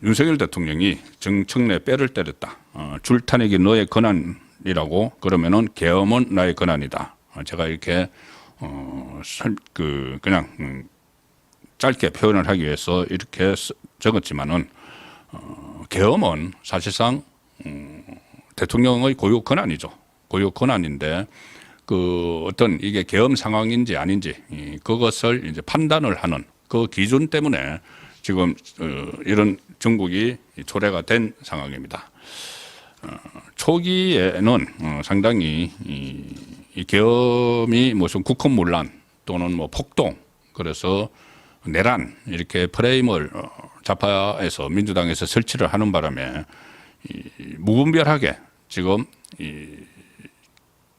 윤석열 대통령이 정청래 뼈를 때렸다. 줄타내기 너의 권한이라고 그러면은 계엄은 나의 권한이다. 제가 이렇게 그냥 짧게 표현을 하기 위해서 이렇게 적었지만은 계엄은 사실상 대통령의 고유 권한이죠. 고유 권한인데 그 어떤 이게 계엄 상황인지 아닌지 그것을 이제 판단을 하는 그 기준 때문에 지금 이런 정국이 초래가 된 상황입니다. 초기에는 상당히 이 계엄이 무슨 국헌문란 또는 뭐 폭동 그래서 내란 이렇게 프레임을 좌파에서 민주당에서 설치를 하는 바람에 무분별하게 지금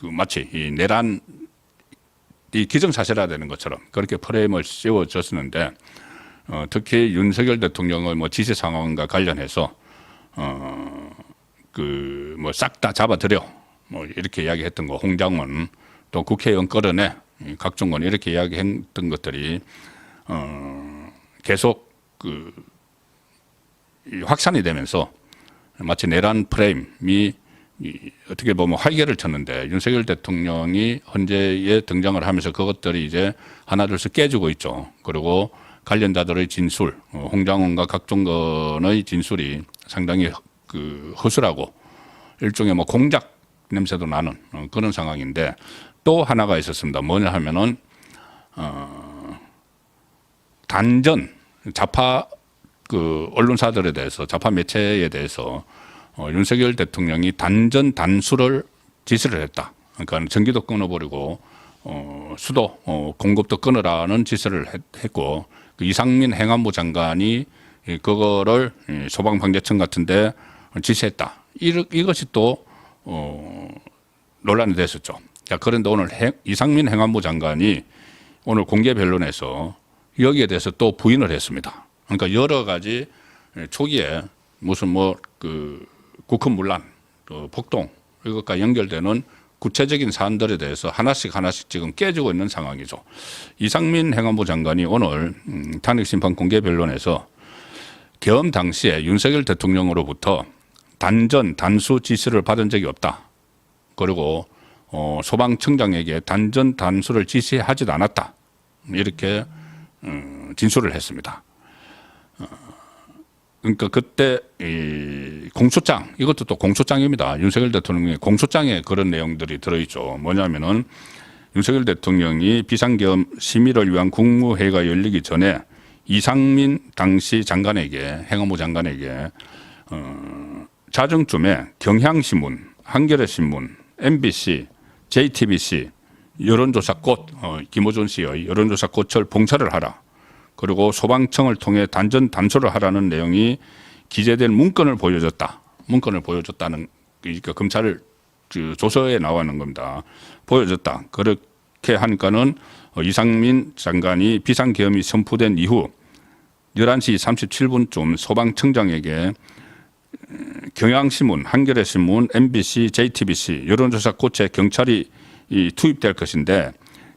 마치 이 내란이 기정사실화되는 것처럼 그렇게 프레임을 씌워졌었는데 특히 윤석열 대통령의 뭐 지시 상황과 관련해서 뭐 싹 다 잡아들여 뭐 이렇게 이야기했던 거 홍장원 또 국회의원 끌어내 각종건 이렇게 이야기했던 것들이 계속 확산이 되면서 마치 내란 프레임이 어떻게 보면 활개를 쳤는데 윤석열 대통령이 헌재에 등장을 하면서 그것들이 이제 하나둘씩 깨지고 있죠. 그리고 관련자들의 진술, 홍장원과 각종건의 진술이 상당히 허술하고 일종의 뭐 공작 냄새도 나는 그런 상황인데 또 하나가 있었습니다. 뭐냐 하면은 단전 좌파 언론사들에 대해서 좌파 매체에 대해서 윤석열 대통령이 단전 단수를 지시를 했다. 그러니까 전기도 끊어버리고 수도 공급도 끊으라는 지시를 했고 그 이상민 행안부 장관이 그거를 소방방재청 같은데 지시했다. 이것이 또 논란이 됐었죠. 자, 그런데 오늘 이상민 행안부 장관이 오늘 공개 변론에서 여기에 대해서 또 부인을 했습니다. 그러니까 여러 가지 초기에 무슨 국헌문란, 폭동 이것과 연결되는 구체적인 사안들에 대해서 하나씩 지금 깨지고 있는 상황이죠. 이상민 행안부 장관이 오늘 탄핵심판 공개 변론에서 계엄 당시에 윤석열 대통령으로부터 단전 단수 지시를 받은 적이 없다. 그리고 소방청장에게 단전 단수를 지시하지도 않았다. 이렇게 진술을 했습니다. 그러니까 그때 공소장 이것도 또 공소장입니다. 윤석열 대통령의 공소장에 그런 내용들이 들어있죠. 뭐냐면은 윤석열 대통령이 비상계엄 심의를 위한 국무회의가 열리기 전에 이상민 당시 장관에게 행안부 장관에게 자정쯤에 경향신문, 한겨레신문, MBC, JTBC 여론조사꽃 김호준 씨의 여론조사꽃을 봉사를 하라. 그리고 소방청을 통해 단전 단수를 하라는 내용이 기재된 문건을 보여줬다. 문건을 보여줬다는 그러니까 검찰 조서에 나오는 겁니다. 보여줬다. 그렇게 하니까는 이상민 장관이 비상계엄이 선포된 이후 11시 37분쯤 소방청장에게 경향신문, 한겨레신문, MBC, JTBC 여론조사 꽃에 경찰이 투입될 것인데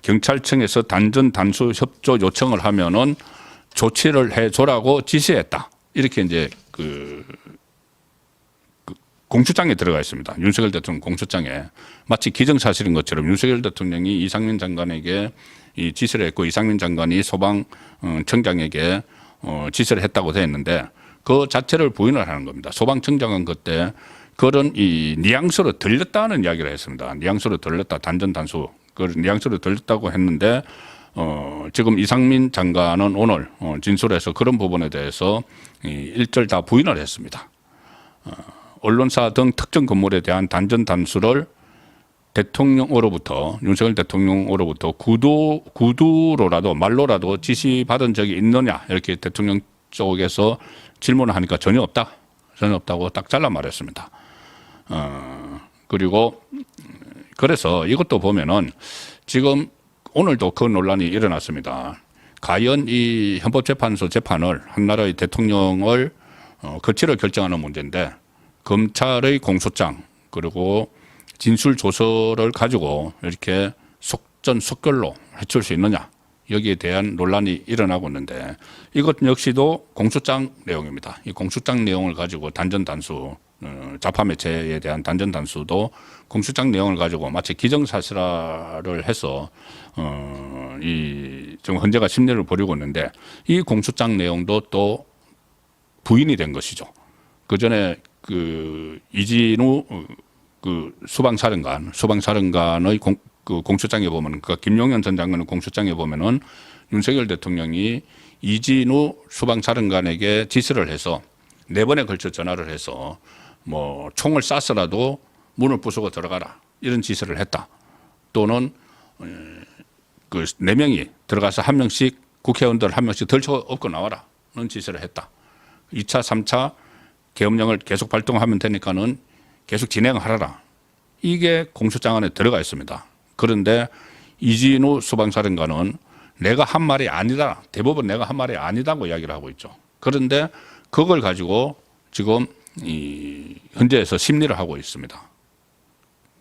경찰청에서 단전 단수 협조 요청을 하면은 조치를 해줘라고 지시했다. 이렇게 이제 공소장에 들어가 있습니다. 윤석열 대통령 공소장에 마치 기정사실인 것처럼 윤석열 대통령이 이상민 장관에게 이 지시를 했고 이상민 장관이 소방청장에게 지시를 했다고 되어 있는데 그 자체를 부인을 하는 겁니다. 소방청장은 그때 그런 이 뉘앙스로 들렸다는 이야기를 했습니다. 뉘앙스로 들렸다. 단전 단수. 그 뉘앙스로 들렸다고 했는데 지금 이상민 장관은 오늘 진술에서 그런 부분에 대해서 일절 다 부인을 했습니다. 언론사 등 특정 건물에 대한 단전 단수를 대통령으로부터 윤석열 대통령으로부터 구두로라도 말로라도 지시받은 적이 있느냐 이렇게 대통령 쪽에서 질문을 하니까 전혀 없다. 전혀 없다고 딱 잘라 말했습니다. 그리고 그래서 이것도 보면은 지금 오늘도 그 논란이 일어났습니다. 과연 이 헌법재판소 재판을 한 나라의 대통령을 거치를 결정하는 문제인데 검찰의 공소장 그리고 진술 조서를 가지고 이렇게 속전속결로 해칠 수 있느냐 여기에 대한 논란이 일어나고 있는데 이것 역시도 공소장 내용입니다. 이 공소장 내용을 가지고 단전 단수 좌파 매체에 대한 단전 단수도 공소장 내용을 가지고 마치 기정사실화를 해서 이 지금 헌재가 심리를 벌이고 있는데 이 공소장 내용도 또 부인이 된 것이죠. 그 전에 그 이진우 그 수방사령관의 그 공소장에 보면, 그 김용현 전 장관의 공소장에 보면은 윤석열 대통령이 이진우 수방사령관에게 지시를 해서 4번에 걸쳐 전화를 해서 뭐 총을 쐈어라도 문을 부수고 들어가라 이런 지시를 했다. 또는 그 4명이 들어가서 1명씩 국회의원들 1명씩 덜쳐 업고 나와라는 지시를 했다. 2차, 3차 계엄령을 계속 발동하면 되니까는 계속 진행하라라. 이게 공소장 안에 들어가 있습니다. 그런데 이진우 수방사령관은 내가 한 말이 아니다. 대법원 내가 한 말이 아니다고 이야기를 하고 있죠. 그런데 그걸 가지고 지금 이 현재에서 심리를 하고 있습니다.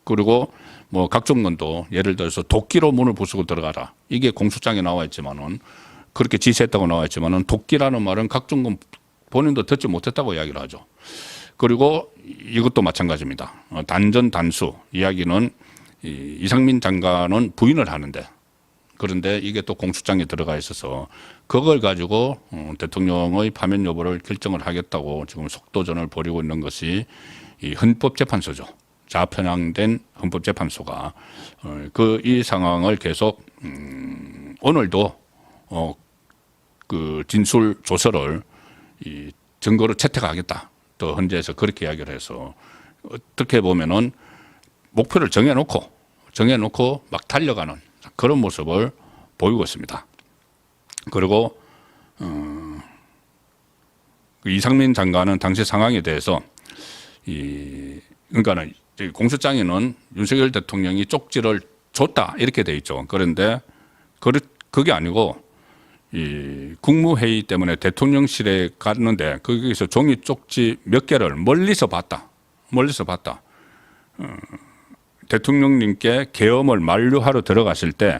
그리고 뭐 각종 건도 예를 들어서 도끼로 문을 부수고 들어가라. 이게 공소장에 나와 있지만은 그렇게 지시했다고 나와 있지만은 도끼라는 말은 각종 건 본인도 듣지 못했다고 이야기를 하죠. 그리고 이것도 마찬가지입니다. 단전 단수 이야기는 이상민 장관은 부인을 하는데 그런데 이게 또 공소장에 들어가 있어서 그걸 가지고 대통령의 파면 여부를 결정을 하겠다고 지금 속도전을 벌이고 있는 것이 이 헌법재판소죠. 좌편향된 헌법재판소가 이 상황을 계속 오늘도 그 진술 조서를 이 증거로 채택하겠다. 또 헌재에서 그렇게 이야기를 해서 어떻게 보면은 목표를 정해놓고 막 달려가는 그런 모습을 보이고 있습니다. 그리고 이상민 장관은 당시 상황에 대해서 그러니까는 공소장에는 윤석열 대통령이 쪽지를 줬다 이렇게 돼 있죠. 그런데 그게 아니고 이 국무회의 때문에 대통령실에 갔는데 거기서 종이 쪽지 몇 개를 멀리서 봤다. 대통령님께 계엄을 만류하러 들어갔을 때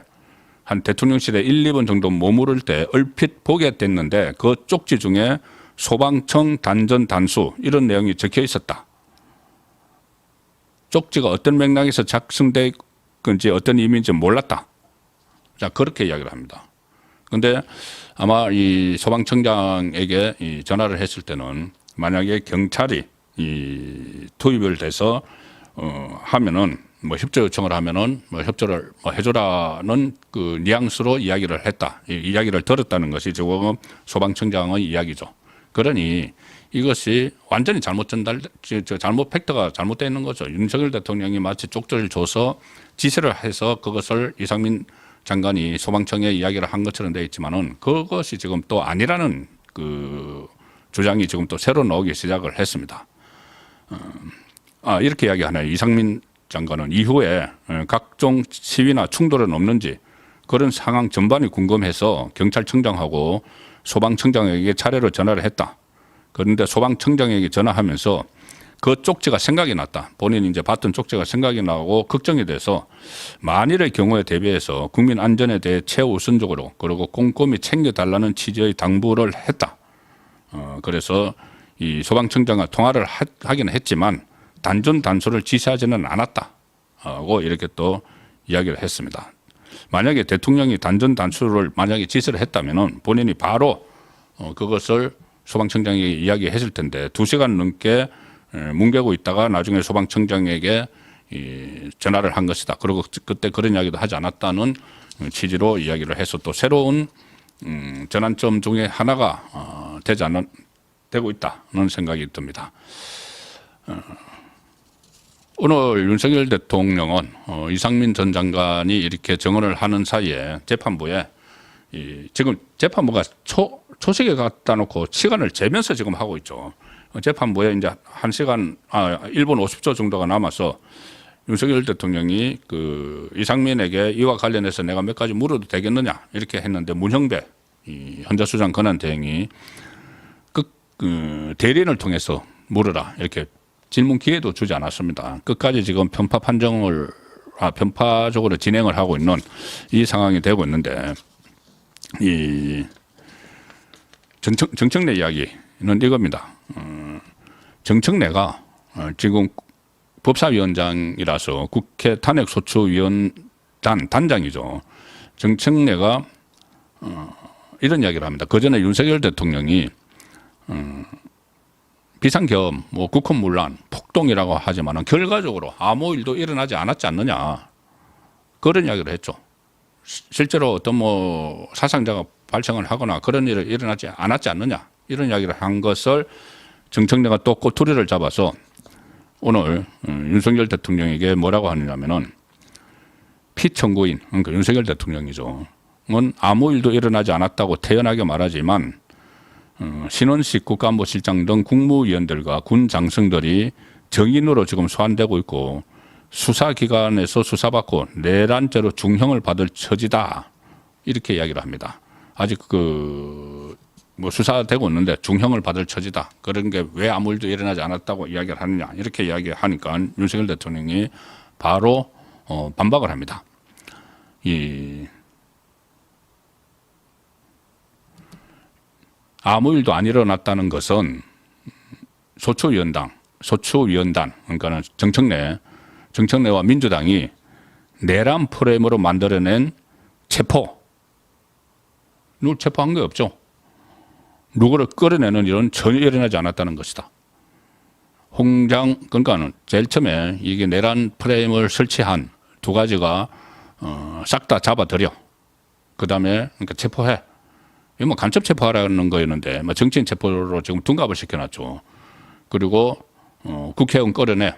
한 대통령실에 1, 2분 정도 머무를 때 얼핏 보게 됐는데 그 쪽지 중에 소방청 단전 단수 이런 내용이 적혀 있었다. 쪽지가 어떤 맥락에서 작성된 건지 어떤 의미인지 몰랐다. 자, 그렇게 이야기를 합니다. 그런데 아마 이 소방청장에게 이 전화를 했을 때는 만약에 경찰이 이 투입을 돼서 하면은 뭐 협조 요청을 하면은 뭐 협조를 뭐 해줘라는 그 뉘앙스로 이야기를 했다. 이 이야기를 들었다는 것이 지금 소방청장의 이야기죠. 그러니 이것이 완전히 잘못 팩트가 잘못되어 있는 거죠. 윤석열 대통령이 마치 쪽지를 줘서 지시를 해서 그것을 이상민 장관이 소방청에 이야기를 한 것처럼 되어 있지만은 그것이 지금 또 아니라는 그 주장이 지금 또 새로 나오기 시작을 했습니다. 이렇게 이야기하네요. 이상민 장관은 이후에 각종 시위나 충돌은 없는지 그런 상황 전반이 궁금해서 경찰청장하고 소방청장에게 차례로 전화를 했다. 그런데 소방청장에게 전화하면서 그 쪽지가 생각이 났다. 본인이 이제 봤던 쪽지가 생각이 나고 걱정이 돼서 만일의 경우에 대비해서 국민 안전에 대해 최우선적으로 그리고 꼼꼼히 챙겨달라는 취지의 당부를 했다. 그래서 이 소방청장과 통화를 하기는 했지만 단전 단수를 지시하지는 않았다. 하고 이렇게 또 이야기를 했습니다. 만약에 대통령이 단전 단수를 만약에 지시를 했다면은 본인이 바로 그것을 소방청장에게 이야기했을 텐데 2시간 넘게 뭉개고 있다가 나중에 소방청장에게 전화를 한 것이다. 그리고 그때 그런 이야기도 하지 않았다는 취지로 이야기를 해서 또 새로운 전환점 중에 하나가 되고 있다는 생각이 듭니다. 오늘 윤석열 대통령은 이상민 전 장관이 이렇게 증언을 하는 사이에 재판부에 지금 재판부가 초식에 갖다 놓고 시간을 재면서 지금 하고 있죠. 재판부에 이제 1분 50초 정도가 남아서 윤석열 대통령이 그 이상민에게 이와 관련해서 내가 몇 가지 물어도 되겠느냐 이렇게 했는데 문형배 헌재수장 권한대행이 그 대리인을 통해서 물으라 이렇게 질문 기회도 주지 않았습니다. 끝까지 지금 편파적으로 진행을 하고 있는 이 상황이 되고 있는데 이 정청래 이야기는 이겁니다. 정청래가 지금 법사위원장이라서 국회 탄핵소추위원단 단장이죠. 정청래가 이런 이야기를 합니다. 그 전에 윤석열 대통령이 비상계엄, 뭐 국헌문란, 폭동이라고 하지만 결과적으로 아무 일도 일어나지 않았지 않느냐, 그런 이야기를 했죠. 실제로 어떤 뭐 사상자가 발생을 하거나 그런 일이 일어나지 않았지 않느냐, 이런 이야기를 한 것을 정청래가 또 꼬투리를 잡아서 오늘 윤석열 대통령에게 뭐라고 하느냐면은 피청구인, 그러니까 윤석열 대통령이죠. 은 아무 일도 일어나지 않았다고 태연하게 말하지만 신원식 국가안보실장 등 국무위원들과 군 장성들이 정인으로 지금 소환되고 있고 수사기관에서 수사받고 내란죄로 중형을 받을 처지다, 이렇게 이야기를 합니다. 아직 뭐 수사되고 있는데 중형을 받을 처지다. 그런 게 왜 아무 일도 일어나지 않았다고 이야기를 하느냐, 이렇게 이야기하니까 윤석열 대통령이 바로 반박을 합니다. 아무 일도 안 일어났다는 것은 소추위원단, 그러니까는 정청래와 민주당이 내란 프레임으로 만들어낸 체포, 누굴 체포한 게 없죠. 누구를 끌어내는 일은 전혀 일어나지 않았다는 것이다. 그러니까는 제일 처음에 이게 내란 프레임을 설치한 두 가지가 싹 다 잡아들여. 그 다음에 그러니까 체포해. 이거 뭐 간첩 체포하라는 거였는데 뭐 정치인 체포로 지금 둔갑을 시켜놨죠. 그리고 국회의원 끌어내.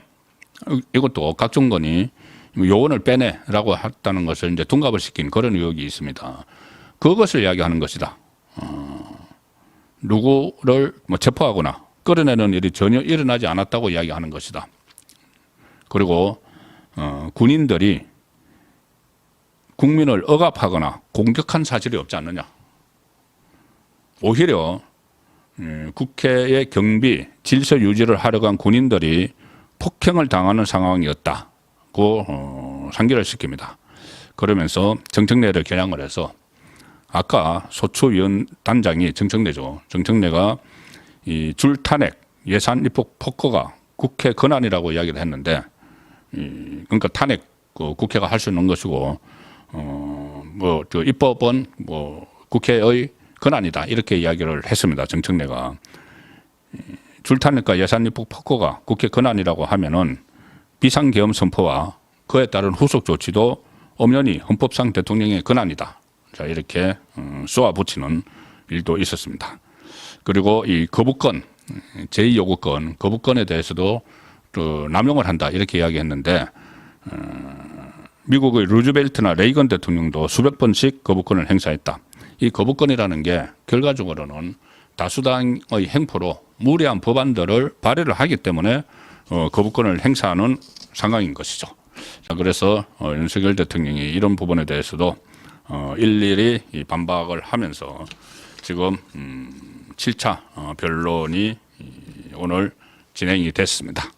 이것도 각종건이 요원을 빼내라고 했다는 것을 이제 둔갑을 시킨 그런 의혹이 있습니다. 그것을 이야기하는 것이다. 누구를 뭐 체포하거나 끌어내는 일이 전혀 일어나지 않았다고 이야기하는 것이다. 그리고 군인들이 국민을 억압하거나 공격한 사실이 없지 않느냐. 오히려 국회의 경비, 질서 유지를 하러 간 군인들이 폭행을 당하는 상황이었다고 상기를 시킵니다. 그러면서 정청래를 겨냥을 해서 아까 소추위원 단장이 정청래죠. 정청래가 이 줄탄핵, 예산 입법 폭거가 국회 권한이라고 이야기를 했는데, 그러니까 탄핵 국회가 할 수 있는 것이고, 뭐 저 입법은 뭐 국회의 권한이다, 이렇게 이야기를 했습니다. 정청래가 줄탄핵과 예산 입법 폭거가 국회 권한이라고 하면은 비상계엄 선포와 그에 따른 후속 조치도 엄연히 헌법상 대통령의 권한이다. 자, 이렇게 쏘아붙이는 일도 있었습니다. 그리고 이 거부권, 제2요구권, 거부권에 대해서도 또 남용을 한다, 이렇게 이야기했는데, 미국의 루즈벨트나 레이건 대통령도 수백 번씩 거부권을 행사했다. 이 거부권이라는 게 결과적으로는 다수당의 행포로 무리한 법안들을 발의를 하기 때문에 거부권을 행사하는 상황인 것이죠. 자, 그래서 윤석열 대통령이 이런 부분에 대해서도 일일이 반박을 하면서 지금 7차 변론이 오늘 진행이 됐습니다.